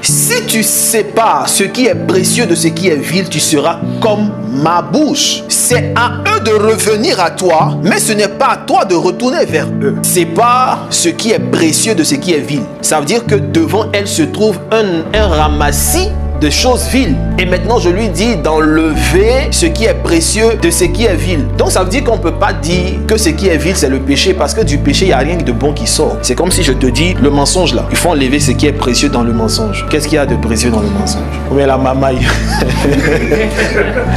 Si tu sépares ce qui est précieux de ce qui est vil, tu seras comme ma bouche. C'est à eux de revenir à toi, mais ce n'est pas à toi de retourner vers eux. Sépare ce qui est précieux de ce qui est vil. Ça veut dire que devant elle se trouve un ramassis de choses viles. Et maintenant, je lui dis d'enlever ce qui est précieux de ce qui est vil. Donc, ça veut dire qu'on ne peut pas dire que ce qui est vil, c'est le péché, parce que du péché, il n'y a rien de bon qui sort. C'est comme si je te dis, le mensonge là, il faut enlever ce qui est précieux dans le mensonge. Qu'est-ce qu'il y a de précieux dans le mensonge? Ou bien la mamaille.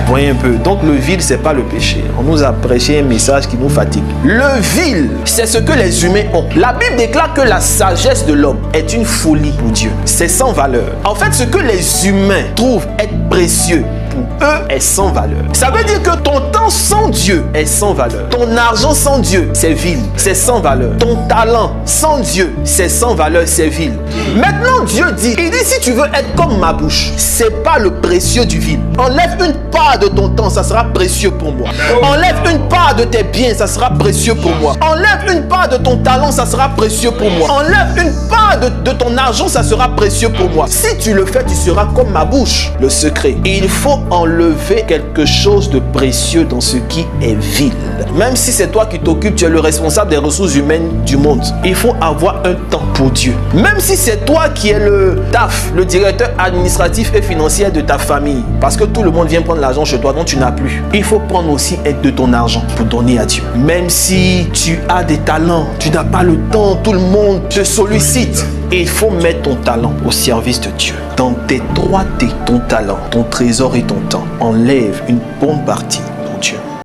Voyez un peu. Donc, le vil, c'est pas le péché. On nous a prêché un message qui nous fatigue. Le vil, c'est ce que les humains ont. La Bible déclare que la sagesse de l'homme est une folie pour Dieu. C'est sans valeur. En fait, ce que les humains trouvent être précieux pour eux est sans valeur. Ça veut dire que ton temps sans Dieu est sans valeur. Ton argent sans Dieu, c'est vil, c'est sans valeur. Ton talent sans Dieu, c'est sans valeur, c'est vil. Maintenant, Dieu dit, il dit, si tu veux être comme ma bouche, c'est pas le précieux du vil. Enlève une part de ton temps, ça sera précieux pour moi. Enlève une part de tes biens, ça sera précieux pour moi. Enlève une part de ton talent, ça sera précieux pour moi. Enlève une part de ton argent, ça sera précieux pour moi. Si tu le fais, tu seras comme ma bouche. Le secret, il faut enlever quelque chose de précieux dans ce qui est vil. Même si c'est toi qui t'occupes, tu es le responsable des ressources humaines du monde. Il faut avoir un temps pour Dieu. Même si c'est toi qui es le DAF, le directeur administratif et financier de ta famille, parce que tout le monde vient prendre l'argent chez toi dont tu n'as plus. Il faut prendre aussi de ton argent pour donner à Dieu. Même si tu as des talents, tu n'as pas le temps, tout le monde te sollicite. Et il faut mettre ton talent au service de Dieu. Dans tes droités, ton talent, ton trésor et ton temps, enlève une bonne partie